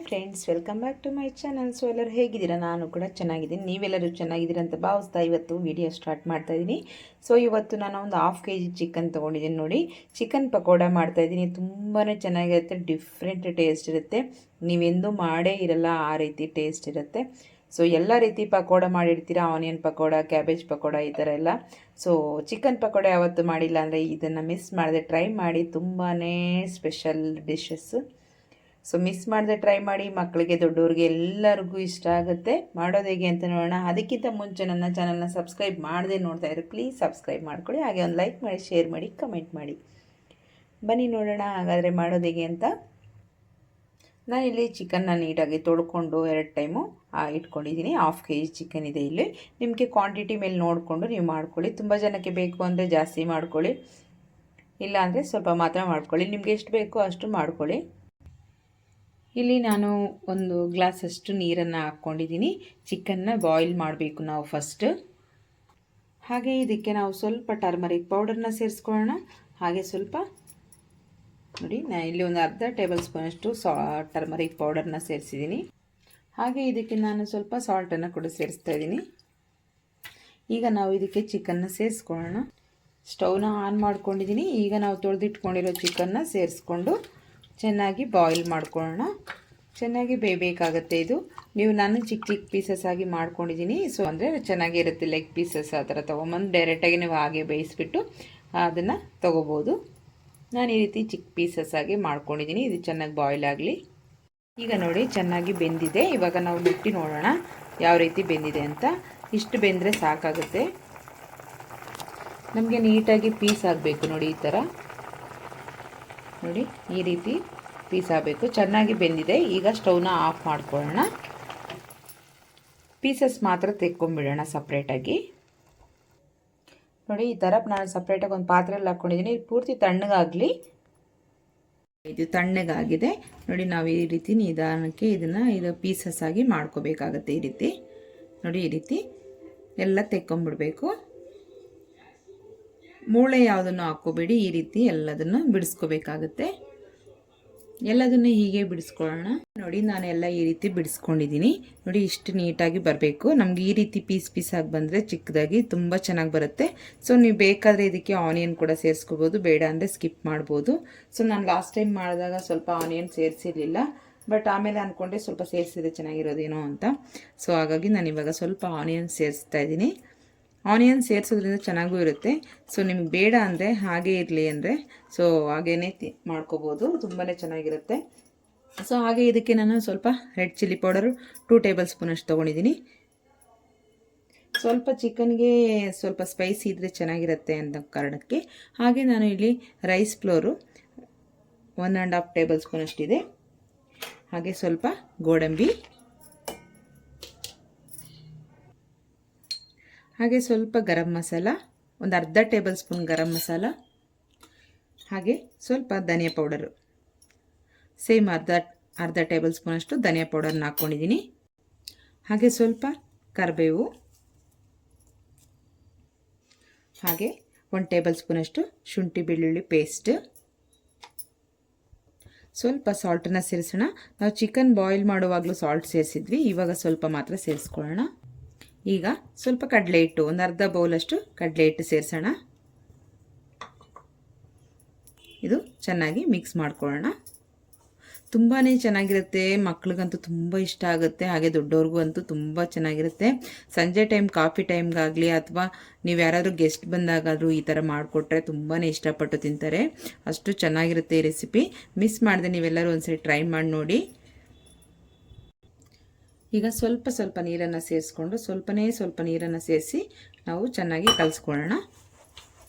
Friends, welcome back to my channel. So ಎಲ್ಲರೂ ಹೇಗಿದ್ದೀರಾ? ನಾನು ಕೂಡ ಚೆನ್ನಾಗಿದ್ದೀನಿ. ನೀವೆಲ್ಲರೂ ಚೆನ್ನಾಗಿದ್ದೀರಾ ಅಂತ ಭಾವಿಸ್ತಾ ಇವತ್ತು ವಿಡಿಯೋ ಸ್ಟಾರ್ಟ್ ಮಾಡ್ತಾ ಇದ್ದೀನಿ. ಸೊ ಇವತ್ತು ನಾನು ಒಂದು ಹಾಫ್ kg ಚಿಕನ್ ತೊಗೊಂಡಿದ್ದೀನಿ. ನೋಡಿ, ಚಿಕನ್ ಪಕೋಡ ಮಾಡ್ತಾಯಿದ್ದೀನಿ. ತುಂಬಾ ಚೆನ್ನಾಗಿರುತ್ತೆ, ಡಿಫ್ರೆಂಟ್ ಟೇಸ್ಟ್ ಇರುತ್ತೆ. ನೀವೆಂದೂ ಮಾಡೇ ಇರಲ್ಲ ಆ ರೀತಿ ಟೇಸ್ಟ್ ಇರುತ್ತೆ. ಸೊ ಎಲ್ಲ ರೀತಿ ಪಕೋಡ ಮಾಡಿರ್ತೀರಾ, ಆನಿಯನ್ ಪಕೋಡ, ಕ್ಯಾಬೇಜ್ ಪಕೋಡ, ಈ ಥರ ಎಲ್ಲ. ಸೊ ಚಿಕನ್ ಪಕೋಡ ಯಾವತ್ತು ಮಾಡಿಲ್ಲ ಅಂದರೆ ಇದನ್ನು ಮಿಸ್ ಮಾಡದೆ ಟ್ರೈ ಮಾಡಿ. ತುಂಬಾ ಸ್ಪೆಷಲ್ ಡಿಶಸ್ಸು. ಸೊ ಮಿಸ್ ಮಾಡದೆ ಟ್ರೈ ಮಾಡಿ. ಮಕ್ಕಳಿಗೆ, ದೊಡ್ಡವ್ರಿಗೆ ಎಲ್ಲರಿಗೂ ಇಷ್ಟ ಆಗುತ್ತೆ. ಮಾಡೋದು ಹೇಗೆ ಅಂತ ನೋಡೋಣ. ಅದಕ್ಕಿಂತ ಮುಂಚೆ ನನ್ನ ಚಾನಲ್ನ ಸಬ್ಸ್ಕ್ರೈಬ್ ಮಾಡದೆ ನೋಡ್ತಾ ಇದ್ರೆ ಪ್ಲೀಸ್ ಸಬ್ಸ್ಕ್ರೈಬ್ ಮಾಡ್ಕೊಳ್ಳಿ. ಹಾಗೆ ಒಂದು ಲೈಕ್ ಮಾಡಿ, ಶೇರ್ ಮಾಡಿ, ಕಮೆಂಟ್ ಮಾಡಿ. ಬನ್ನಿ ನೋಡೋಣ ಹಾಗಾದರೆ ಮಾಡೋದು ಹೇಗೆ ಅಂತ. ನಾನಿಲ್ಲಿ ಚಿಕನ್ನ ನೀಟಾಗಿ ತೊಳ್ಕೊಂಡು 2 ಟೈಮು ಇಟ್ಕೊಂಡಿದ್ದೀನಿ. ಹಾಫ್ kg ಚಿಕನ್ ಇದೆ ಇಲ್ಲಿ. ನಿಮಗೆ ಕ್ವಾಂಟಿಟಿ ಮೇಲೆ ನೋಡಿಕೊಂಡು ನೀವು ಮಾಡ್ಕೊಳ್ಳಿ. ತುಂಬ ಜನಕ್ಕೆ ಬೇಕು ಅಂದರೆ ಜಾಸ್ತಿ ಮಾಡ್ಕೊಳ್ಳಿ, ಇಲ್ಲ ಅಂದರೆ ಸ್ವಲ್ಪ ಮಾತ್ರ ಮಾಡ್ಕೊಳ್ಳಿ. ನಿಮಗೆ ಎಷ್ಟು ಬೇಕೋ ಅಷ್ಟು ಮಾಡ್ಕೊಳ್ಳಿ. ಇಲ್ಲಿ ನಾನು ಒಂದು ಗ್ಲಾಸಷ್ಟು ನೀರನ್ನು ಹಾಕ್ಕೊಂಡಿದ್ದೀನಿ. ಚಿಕನ್ನ ಬಾಯ್ಲ್ ಮಾಡಬೇಕು ನಾವು ಫಸ್ಟ್. ಹಾಗೆ ಇದಕ್ಕೆ ನಾವು ಸ್ವಲ್ಪ ಟರ್ಮರಿಕ್ ಪೌಡರ್ನ ಸೇರಿಸ್ಕೊಳ್ಳೋಣ. ಹಾಗೆ ಸ್ವಲ್ಪ ನೋಡಿ, ನಾನು ಇಲ್ಲಿ ಒಂದು ಅರ್ಧ ಟೇಬಲ್ ಸ್ಪೂನಷ್ಟು ಟರ್ಮರಿಕ್ ಪೌಡರ್ನ ಸೇರಿಸಿದ್ದೀನಿ. ಹಾಗೆ ಇದಕ್ಕೆ ನಾನು ಸ್ವಲ್ಪ ಸಾಲ್ಟನ್ನು ಕೂಡ ಸೇರಿಸ್ತಾ ಇದ್ದೀನಿ. ಈಗ ನಾವು ಇದಕ್ಕೆ ಚಿಕನ್ನ ಸೇರಿಸ್ಕೊಳ್ಳೋಣ. ಸ್ಟವ್ನ ಆನ್ ಮಾಡ್ಕೊಂಡಿದ್ದೀನಿ. ಈಗ ನಾವು ತೊಳೆದಿಟ್ಕೊಂಡಿರೋ ಚಿಕನ್ನ ಸೇರಿಸ್ಕೊಂಡು ಚೆನ್ನಾಗಿ ಬಾಯ್ಲ್ ಮಾಡ್ಕೊಳ್ಳೋಣ. ಚೆನ್ನಾಗಿ ಬೇಯಬೇಕಾಗತ್ತೆ ಇದು. ನಾನು ಚಿಕ್ಕ ಚಿಕ್ಕ ಪೀಸಸ್ ಆಗಿ ಮಾಡ್ಕೊಂಡಿದ್ದೀನಿ. ಸೊ ಅಂದರೆ ಚೆನ್ನಾಗಿರುತ್ತೆ. ಲೆಗ್ ಪೀಸಸ್ ಆ ಥರ ತೊಗೊಂಬಂದು ಡೈರೆಕ್ಟಾಗಿ ನೀವು ಹಾಗೆ ಬೇಯಿಸ್ಬಿಟ್ಟು ಅದನ್ನು ತೊಗೋಬೋದು. ನಾನು ಈ ರೀತಿ ಚಿಕ್ಕ ಪೀಸಸ್ ಆಗಿ ಮಾಡ್ಕೊಂಡಿದ್ದೀನಿ. ಇದು ಚೆನ್ನಾಗಿ ಬಾಯ್ಲ್ ಆಗಲಿ. ಈಗ ನೋಡಿ, ಚೆನ್ನಾಗಿ ಬೆಂದಿದೆ. ಇವಾಗ ನಾವು ಮುಟ್ಟಿ ನೋಡೋಣ ಯಾವ ರೀತಿ ಬೆಂದಿದೆ ಅಂತ. ಇಷ್ಟು ಬೆಂದರೆ ಸಾಕಾಗುತ್ತೆ. ನಮಗೆ ನೀಟಾಗಿ ಪೀಸ್ ಆಗಬೇಕು ನೋಡಿ, ಈ ಥರ ನೋಡಿ, ಈ ರೀತಿ ಪೀಸ್ ಆಗಬೇಕು. ಚೆನ್ನಾಗಿ ಬೆಂದಿದೆ. ಈಗ ಸ್ಟವ್ನ ಆಫ್ ಮಾಡ್ಕೊಳ್ಳೋಣ. ಪೀಸಸ್ ಮಾತ್ರ ತೆಕ್ಕೊಂಬಿಡೋಣ ಸಪ್ರೇಟಾಗಿ. ನೋಡಿ, ಈ ಥರ ನಾನು ಸಪ್ರೇಟಾಗಿ ಒಂದು ಪಾತ್ರೆಯಲ್ಲಿ ಹಾಕ್ಕೊಂಡಿದ್ದೀನಿ. ಇದು ಪೂರ್ತಿ ತಣ್ಣಗಾಗಲಿ. ಇದು ತಣ್ಣಗಾಗಿದೆ ನೋಡಿ. ನಾವು ಈ ರೀತಿ ನಿಧಾನಕ್ಕೆ ಇದು ಪೀಸಸ್ ಆಗಿ ಮಾಡ್ಕೋಬೇಕಾಗತ್ತೆ. ಈ ರೀತಿ ನೋಡಿ, ಈ ರೀತಿ ಎಲ್ಲ ತೆಕ್ಕೊಂಬಿಡಬೇಕು. ಮೂಳೆ ಯಾವುದನ್ನು ಹಾಕ್ಕೋಬೇಡಿ. ಈ ರೀತಿ ಎಲ್ಲದನ್ನು ಬಿಡಿಸ್ಕೋಬೇಕಾಗತ್ತೆ. ಎಲ್ಲದನ್ನು ಹೀಗೆ ಬಿಡಿಸ್ಕೊಳ್ಳೋಣ. ನೋಡಿ, ನಾನೆಲ್ಲ ಈ ರೀತಿ ಬಿಡಿಸ್ಕೊಂಡಿದ್ದೀನಿ. ನೋಡಿ, ಇಷ್ಟು ನೀಟಾಗಿ ಬರಬೇಕು. ನಮಗೆ ಈ ರೀತಿ ಪೀಸ್ ಆಗಿ ಬಂದರೆ ಚಿಕ್ಕದಾಗಿ ತುಂಬ ಚೆನ್ನಾಗಿ ಬರುತ್ತೆ. ಸೊ ನೀವು ಬೇಕಾದರೆ ಇದಕ್ಕೆ ಆನಿಯನ್ ಕೂಡ ಸೇರಿಸ್ಕೋಬೋದು, ಬೇಡ ಅಂದರೆ ಸ್ಕಿಪ್ ಮಾಡ್ಬೋದು. ಸೊ ನಾನು ಲಾಸ್ಟ್ ಟೈಮ್ ಮಾಡಿದಾಗ ಸ್ವಲ್ಪ ಆನಿಯನ್ ಸೇರಿಸಿರಲಿಲ್ಲ, ಬಟ್ ಆಮೇಲೆ ಅಂದ್ಕೊಂಡೆ ಸ್ವಲ್ಪ ಸೇರಿಸಿದ್ರೆ ಚೆನ್ನಾಗಿರೋದೇನೋ ಅಂತ. ಸೊ ಹಾಗಾಗಿ ನಾನು ಇವಾಗ ಸ್ವಲ್ಪ ಆನಿಯನ್ ಸೇರಿಸ್ತಾ ಇದ್ದೀನಿ. ಆನಿಯನ್ ಸೇರಿಸೋದ್ರಿಂದ ಚೆನ್ನಾಗೂ ಇರುತ್ತೆ. ಸೊ ನಿಮ್ಗೆ ಬೇಡ ಅಂದರೆ ಹಾಗೇ ಇರಲಿ ಅಂದರೆ ಸೊ ಹಾಗೇ ಮಾಡ್ಕೋಬೋದು, ತುಂಬಾ ಚೆನ್ನಾಗಿರುತ್ತೆ. ಸೊ ಹಾಗೆ ಇದಕ್ಕೆ ನಾನು ಸ್ವಲ್ಪ ರೆಡ್ ಚಿಲ್ಲಿ ಪೌಡರು 2 ಟೇಬಲ್ ಸ್ಪೂನಷ್ಟು ತೊಗೊಂಡಿದ್ದೀನಿ. ಸ್ವಲ್ಪ ಚಿಕನ್ಗೆ ಸ್ವಲ್ಪ ಸ್ಪೈಸಿ ಇದ್ದರೆ ಚೆನ್ನಾಗಿರುತ್ತೆ ಅಂತ ಕಾರಣಕ್ಕೆ. ಹಾಗೆ ನಾನು ಇಲ್ಲಿ ರೈಸ್ ಫ್ಲೋರು 1.5 ಟೇಬಲ್ ಸ್ಪೂನಷ್ಟಿದೆ. ಹಾಗೆ ಸ್ವಲ್ಪ ಗೋಡಂಬಿ, ಹಾಗೆ ಸ್ವಲ್ಪ ಗರಂ ಮಸಾಲ, ಒಂದು ಅರ್ಧ ಟೇಬಲ್ ಸ್ಪೂನ್ ಗರಂ ಮಸಾಲ, ಹಾಗೆ ಸ್ವಲ್ಪ ಧನಿಯಾ ಪೌಡರು, ಸೇಮ್ ಅರ್ಧ ಟೇಬಲ್ ಸ್ಪೂನಷ್ಟು ಧನಿಯಾ ಪೌಡರ್ನ ಹಾಕ್ಕೊಂಡಿದ್ದೀನಿ. ಹಾಗೆ ಸ್ವಲ್ಪ ಕರಿಬೇವು, ಹಾಗೆ 1 ಟೇಬಲ್ ಸ್ಪೂನಷ್ಟು ಶುಂಠಿ ಬೆಳ್ಳುಳ್ಳಿ ಪೇಸ್ಟ್, ಸ್ವಲ್ಪ ಸಾಲ್ಟನ್ನು ಸೇರಿಸೋಣ. ನಾವು ಚಿಕನ್ ಬಾಯ್ಲ್ ಮಾಡುವಾಗಲೂ ಸಾಲ್ಟ್ ಸೇರಿಸಿದ್ವಿ, ಇವಾಗ ಸ್ವಲ್ಪ ಮಾತ್ರ ಸೇರಿಸ್ಕೊಳ್ಳೋಣ. ಈಗ ಸ್ವಲ್ಪ ಕಡಲೆ ಹಿಟ್ಟು, ಒಂದು ಅರ್ಧ ಬೌಲಷ್ಟು ಕಡಲೆ ಹಿಟ್ಟು ಸೇರಿಸೋಣ. ಇದು ಚೆನ್ನಾಗಿ ಮಿಕ್ಸ್ ಮಾಡ್ಕೊಳ್ಳೋಣ. ತುಂಬಾ ಚೆನ್ನಾಗಿರುತ್ತೆ. ಮಕ್ಳಿಗಂತೂ ತುಂಬ ಇಷ್ಟ ಆಗುತ್ತೆ. ಹಾಗೆ ದೊಡ್ಡವ್ರಿಗೂ ಅಂತೂ ತುಂಬ ಚೆನ್ನಾಗಿರುತ್ತೆ. ಸಂಜೆ ಟೈಮ್ ಕಾಫಿ ಟೈಮ್ಗಾಗಲಿ ಅಥವಾ ನೀವು ಯಾರಾದರೂ ಗೆಸ್ಟ್ ಬಂದಾಗಾದರೂ ಈ ಥರ ಮಾಡಿಕೊಟ್ರೆ ತುಂಬಾ ಇಷ್ಟಪಟ್ಟು ತಿಂತಾರೆ. ಅಷ್ಟು ಚೆನ್ನಾಗಿರುತ್ತೆ ಈ ರೆಸಿಪಿ. ಮಿಸ್ ಮಾಡದೆ ನೀವೆಲ್ಲರೂ ಒಂದ್ಸರಿ ಟ್ರೈ ಮಾಡಿ ನೋಡಿ. ಈಗ ಸ್ವಲ್ಪ ನೀರನ್ನು ಸೇರಿಸ್ಕೊಂಡು ಸ್ವಲ್ಪ ನೀರನ್ನು ಸೇರಿಸಿ ನಾವು ಚೆನ್ನಾಗಿ ಕಲಿಸ್ಕೊಳ್ಳೋಣ.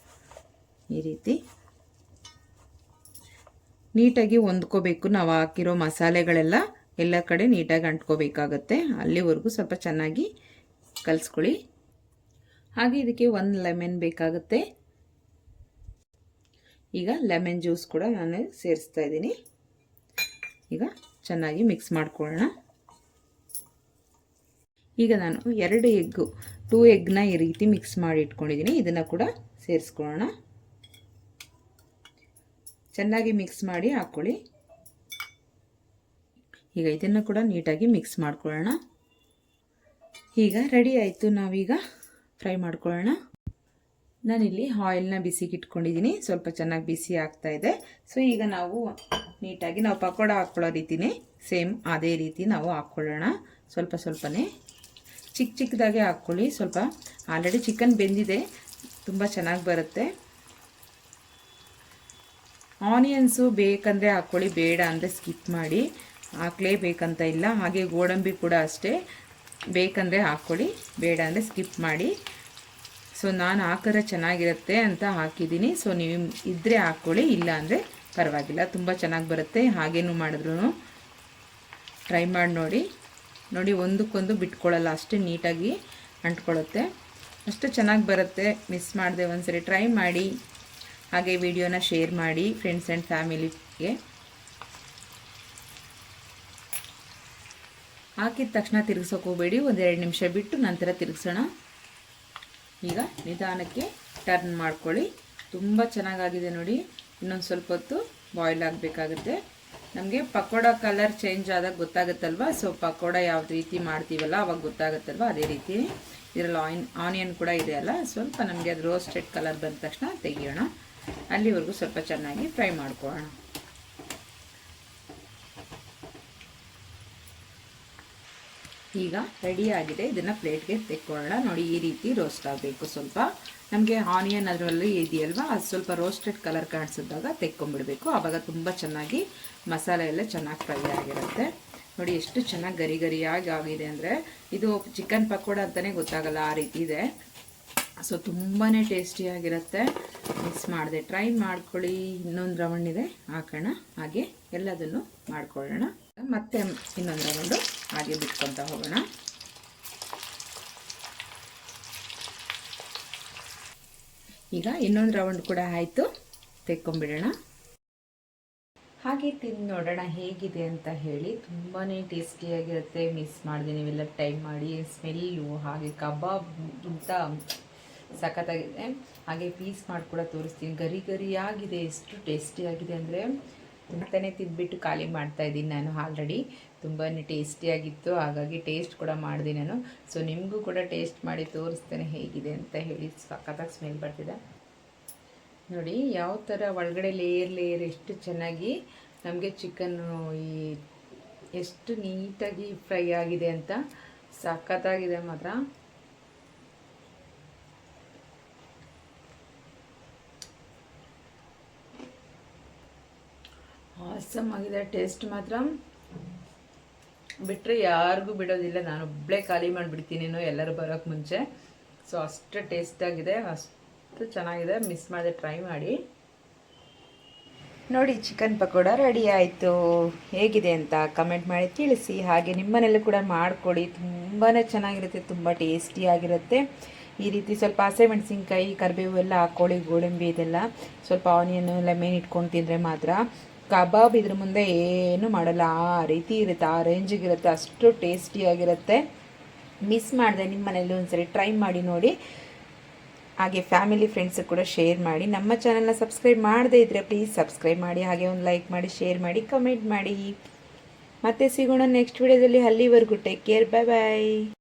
ಈ ರೀತಿ ನೀಟಾಗಿ ಹೊಂದ್ಕೋಬೇಕು. ನಾವು ಹಾಕಿರೋ ಮಸಾಲೆಗಳೆಲ್ಲ ಎಲ್ಲ ಕಡೆ ನೀಟಾಗಿ ಅಂಟ್ಕೋಬೇಕಾಗತ್ತೆ. ಅಲ್ಲಿವರೆಗೂ ಸ್ವಲ್ಪ ಚೆನ್ನಾಗಿ ಕಲಿಸ್ಕೊಳ್ಳಿ. ಹಾಗೆ ಇದಕ್ಕೆ 1 ಲೆಮನ್ ಬೇಕಾಗುತ್ತೆ. ಈಗ ಲೆಮನ್ ಜ್ಯೂಸ್ ಕೂಡ ನಾನು ಸೇರಿಸ್ತಾ ಇದ್ದೀನಿ. ಈಗ ಚೆನ್ನಾಗಿ ಮಿಕ್ಸ್ ಮಾಡ್ಕೊಳ್ಳೋಣ. ಈಗ ನಾನು 2 ಎಗ್ನ ಈ ರೀತಿ ಮಿಕ್ಸ್ ಮಾಡಿ ಇಟ್ಕೊಂಡಿದ್ದೀನಿ. ಇದನ್ನು ಕೂಡ ಸೇರಿಸ್ಕೊಳ್ಳೋಣ. ಚೆನ್ನಾಗಿ ಮಿಕ್ಸ್ ಮಾಡಿ ಹಾಕ್ಕೊಳ್ಳಿ. ಈಗ ಇದನ್ನು ಕೂಡ ನೀಟಾಗಿ ಮಿಕ್ಸ್ ಮಾಡ್ಕೊಳ್ಳೋಣ. ಈಗ ರೆಡಿ ಆಯಿತು. ನಾವೀಗ ಫ್ರೈ ಮಾಡ್ಕೊಳ್ಳೋಣ. ನಾನಿಲ್ಲಿ ಆಯಿಲ್ನ ಬಿಸಿಗೆ ಇಟ್ಕೊಂಡಿದ್ದೀನಿ. ಸ್ವಲ್ಪ ಚೆನ್ನಾಗಿ ಬಿಸಿ ಆಗ್ತಾ ಇದೆ. ಸೊ ಈಗ ನಾವು ನೀಟಾಗಿ ನಾವು ಪಕೋಡ ಹಾಕ್ಕೊಳ್ಳೋ ರೀತಿಯೇ ಸೇಮ್ ಅದೇ ರೀತಿ ನಾವು ಹಾಕ್ಕೊಳ್ಳೋಣ. ಸ್ವಲ್ಪ ಸ್ವಲ್ಪನೇ ಚಿಕ್ಕದಾಗೆ ಹಾಕ್ಕೊಳ್ಳಿ. ಸ್ವಲ್ಪ ಆಲ್ರೆಡಿ ಚಿಕನ್ ಬೆಂದಿದೆ, ತುಂಬ ಚೆನ್ನಾಗಿ ಬರುತ್ತೆ. ಆನಿಯನ್ಸು ಬೇಕಂದರೆ ಹಾಕ್ಕೊಳ್ಳಿ, ಬೇಡ ಅಂದರೆ ಸ್ಕಿಪ್ ಮಾಡಿ. ಹಾಕಲೇಬೇಕಂತ ಇಲ್ಲ. ಹಾಗೆ ಗೋಡಂಬಿ ಕೂಡ ಅಷ್ಟೇ, ಬೇಕಂದರೆ ಹಾಕ್ಕೊಳ್ಳಿ, ಬೇಡ ಅಂದರೆ ಸ್ಕಿಪ್ ಮಾಡಿ. ಸೊ ನಾನು ಹಾಕಿದ್ರೆ ಚೆನ್ನಾಗಿರುತ್ತೆ ಅಂತ ಹಾಕಿದ್ದೀನಿ. ಸೊ ನೀವು ಇದ್ದರೆ ಹಾಕ್ಕೊಳ್ಳಿ, ಇಲ್ಲ ಅಂದರೆ ಪರವಾಗಿಲ್ಲ, ತುಂಬ ಚೆನ್ನಾಗಿ ಬರುತ್ತೆ. ಹಾಗೇನು ಮಾಡಿದ್ರು ಟ್ರೈ ಮಾಡಿ ನೋಡಿ. ನೋಡಿ, ಒಂದಕ್ಕೊಂದು ಬಿಟ್ಕೊಳ್ಳಲ್ಲ, ಅಷ್ಟೇ ನೀಟಾಗಿ ಅಂಟ್ಕೊಳ್ಳುತ್ತೆ, ಅಷ್ಟು ಚೆನ್ನಾಗಿ ಬರುತ್ತೆ. ಮಿಸ್ ಮಾಡದೆ ಒಂದ್ಸರಿ ಟ್ರೈ ಮಾಡಿ. ಹಾಗೆ ವಿಡಿಯೋನ ಶೇರ್ ಮಾಡಿ ಫ್ರೆಂಡ್ಸ್ ಆ್ಯಂಡ್ ಫ್ಯಾಮಿಲಿಗೆ. ಹಾಕಿದ ತಕ್ಷಣ ತಿರುಗಿಸೋಕೆ ಹೋಗಬೇಡಿ, ಒಂದೆರಡು ನಿಮಿಷ ಬಿಟ್ಟು ನಂತರ ತಿರುಗಿಸೋಣ. ಈಗ ನಿಧಾನಕ್ಕೆ ಟರ್ನ್ ಮಾಡ್ಕೊಳ್ಳಿ. ತುಂಬ ಚೆನ್ನಾಗಾಗಿದೆ ನೋಡಿ. ಇನ್ನೊಂದು ಸ್ವಲ್ಪ ಹೊತ್ತು ಬಾಯ್ಲ್ ಆಗಬೇಕಾಗುತ್ತೆ. ನಮಗೆ ಪಕೋಡ ಕಲರ್ ಚೇಂಜ್ ಆದಾಗ ಗೊತ್ತಾಗುತ್ತಲ್ವ. ಸೊ ಪಕೋಡ ಯಾವ ರೀತಿ ಮಾಡ್ತೀವಲ್ಲ ಅವಾಗ ಗೊತ್ತಾಗುತ್ತಲ್ವ, ಅದೇ ರೀತಿ ಇದರಲ್ಲಿ ಆನಿಯನ್ ಕೂಡ ಇದೆ ಅಲ್ಲ, ಸ್ವಲ್ಪ ನಮಗೆ ಅದು ರೋಸ್ಟೆಡ್ ಕಲರ್ ಬಂದ ತಕ್ಷಣ ತೆಗಿಯೋಣ. ಅಲ್ಲಿವರೆಗೂ ಸ್ವಲ್ಪ ಚೆನ್ನಾಗಿ ಫ್ರೈ ಮಾಡ್ಕೊಳ್ಳೋಣ. ಈಗ ರೆಡಿ ಆಗಿದೆ. ಇದನ್ನು ಪ್ಲೇಟ್ಗೆ ತೆಕ್ಕೊಳ್ಳೋಣ. ನೋಡಿ, ಈ ರೀತಿ ರೋಸ್ಟ್ ಆಗಬೇಕು. ಸ್ವಲ್ಪ ನಮಗೆ ಆನಿಯನ್ ಅದರಲ್ಲಿ ಇದೆಯಲ್ವ, ಅದು ಸ್ವಲ್ಪ ರೋಸ್ಟೆಡ್ ಕಲರ್ ಕಾಣಿಸಿದಾಗ ತೆಕ್ಕೊಂಡ್ಬಿಡಬೇಕು. ಆವಾಗ ತುಂಬ ಚೆನ್ನಾಗಿ ಮಸಾಲೆ ಎಲ್ಲ ಚೆನ್ನಾಗಿ ಫ್ರೈ ಆಗಿರುತ್ತೆ. ನೋಡಿ ಎಷ್ಟು ಚೆನ್ನಾಗಿ ಗರಿ ಗರಿಯಾಗಿ ಆಗಿದೆ ಅಂದರೆ, ಇದು ಚಿಕನ್ ಪಕೋಡ ಅಂತಲೇ ಗೊತ್ತಾಗಲ್ಲ, ಆ ರೀತಿ ಇದೆ. ಸೊ ತುಂಬಾ ಟೇಸ್ಟಿಯಾಗಿರುತ್ತೆ. ಮಿಕ್ಸ್ ಮಾಡಿದೆ, ಟ್ರೈ ಮಾಡ್ಕೊಳ್ಳಿ. ಇನ್ನೊಂದು ರೌಂಡ್ ಇದೆ, ಹಾಕೋಣ. ಹಾಗೆ ಎಲ್ಲದನ್ನು ಮಾಡ್ಕೊಳ್ಳೋಣ. ಮತ್ತೆ ಇನ್ನೊಂದು ರೌಂಡು ಹಾಗೆ ಬಿಟ್ಕೊತಾ ಹೋಗೋಣ. ಈಗ ಇನ್ನೊಂದು ರೌಂಡ್ ಕೂಡ ಆಯಿತು, ತೆಕ್ಕೊಂಬಿಡೋಣ. ಹಾಗೆ ತಿಂದು ನೋಡೋಣ ಹೇಗಿದೆ ಅಂತ ಹೇಳಿ. ತುಂಬಾ ಟೇಸ್ಟಿಯಾಗಿರುತ್ತೆ. ಮಿಸ್ ಮಾಡಿದೆ, ನೀವೆಲ್ಲ ಟ್ರೈ ಮಾಡಿ. ಸ್ಮೆಲ್ಲು ಹಾಗೆ ಕಬಾಬ್ಗಿಂತ ಸಖತ್ತಾಗಿದೆ. ಹಾಗೆ ಪೀಸ್ ಮಾಡಿ ಕೂಡ ತೋರಿಸ್ತೀನಿ. ಗರಿ ಗರಿಯಾಗಿದೆ, ಎಷ್ಟು ಟೇಸ್ಟಿಯಾಗಿದೆ ಅಂದರೆ ತುಂಬನೇ ತಿಂದ್ಬಿಟ್ಟು ಖಾಲಿ ಮಾಡ್ತಾಯಿದ್ದೀನಿ ನಾನು. ಆಲ್ರೆಡಿ ತುಂಬಾ ಟೇಸ್ಟಿಯಾಗಿತ್ತು, ಹಾಗಾಗಿ ಟೇಸ್ಟ್ ಕೂಡ ಮಾಡಿದೆ ನಾನು. ಸೊ ನಿಮಗೂ ಕೂಡ ಟೇಸ್ಟ್ ಮಾಡಿ ತೋರಿಸ್ತೇನೆ ಹೇಗಿದೆ ಅಂತ ಹೇಳಿ. ಸಖತ್ತಾಗಿ ಸ್ಮೆಲ್ ಬರ್ತಿದೆ ನೋಡಿ. ಯಾವ ಥರ ಒಳಗಡೆ ಲೇಯರ್ ಎಷ್ಟು ಚೆನ್ನಾಗಿ ನಮಗೆ ಚಿಕನ್ನು ಎಷ್ಟು ನೀಟಾಗಿ ಫ್ರೈ ಆಗಿದೆ ಅಂತ. ಸಖತ್ತಾಗಿದೆ ಮಾತ್ರ. ಆಸಮ್ ಆಗಿದೆ. ಟೇಸ್ಟ್ ಮಾತ್ರ ಬಿಟ್ಟರೆ ಯಾರಿಗೂ ಬಿಡೋದಿಲ್ಲ. ನಾನು ಒಬ್ಬಳೇ ಖಾಲಿ ಮಾಡಿಬಿಡ್ತೀನೇನೋ ಎಲ್ಲರೂ ಬರೋಕ್ಕೆ ಮುಂಚೆ. ಸೊ ಅಷ್ಟು ಟೇಸ್ಟಾಗಿದೆ, ಅಷ್ಟು ಚೆನ್ನಾಗಿದೆ. ಮಿಸ್ ಮಾಡದೆ ಟ್ರೈ ಮಾಡಿ ನೋಡಿ. ಚಿಕನ್ ಪಕೋಡ ರೆಡಿ ಆಯಿತು. ಹೇಗಿದೆ ಅಂತ ಕಮೆಂಟ್ ಮಾಡಿ ತಿಳಿಸಿ. ಹಾಗೆ ನಿಮ್ಮನೆಲ್ಲೂ ಕೂಡ ಮಾಡಿಕೊಡಿ, ತುಂಬಾ ಚೆನ್ನಾಗಿರುತ್ತೆ, ತುಂಬ ಟೇಸ್ಟಿಯಾಗಿರುತ್ತೆ. ಈ ರೀತಿ ಸ್ವಲ್ಪ ಹಸಿಮೆಣಸಿನ್ಕಾಯಿ, ಕರಿಬೇವು ಎಲ್ಲ ಹಾಕ್ಕೊಳ್ಳಿ, ಗೋಡಂಬಿ ಇದೆಲ್ಲ. ಸ್ವಲ್ಪ ಆನಿಯನ್ನು ಲೆಮನ್ ಇಟ್ಕೊಂಡು ತಿಂದರೆ ಮಾತ್ರ ಕಬಾಬ್ ಇದ್ರ ಮುಂದೆ ಏನು ಮಾಡಲ್ಲ, ಆ ರೀತಿ ಇರುತ್ತೆ, ಆ ರೇಂಜಿಗಿರುತ್ತೆ, ಅಷ್ಟು ಟೇಸ್ಟಿಯಾಗಿರುತ್ತೆ. ಮಿಸ್ ಮಾಡಿದೆ, ನಿಮ್ಮ ಮನೇಲಿ ಒಂದ್ಸರಿ ಟ್ರೈ ಮಾಡಿ ನೋಡಿ. ಹಾಗೆ ಫ್ಯಾಮಿಲಿ ಫ್ರೆಂಡ್ಸಿಗೆ ಕೂಡ ಶೇರ್ ಮಾಡಿ. ನಮ್ಮ ಚಾನಲ್ನ ಸಬ್ಸ್ಕ್ರೈಬ್ ಮಾಡದೇ ಇದ್ದರೆ ಪ್ಲೀಸ್ ಸಬ್ಸ್ಕ್ರೈಬ್ ಮಾಡಿ. ಹಾಗೆ ಒಂದು ಲೈಕ್ ಮಾಡಿ, ಶೇರ್ ಮಾಡಿ, ಕಮೆಂಟ್ ಮಾಡಿ. ಮತ್ತೆ ಸಿಗೋಣ ನೆಕ್ಸ್ಟ್ ವಿಡಿಯೋದಲ್ಲಿ. ಅಲ್ಲಿವರೆಗೂ ಟೇಕ್ ಕೇರ್, ಬಾಯ್ ಬಾಯ್.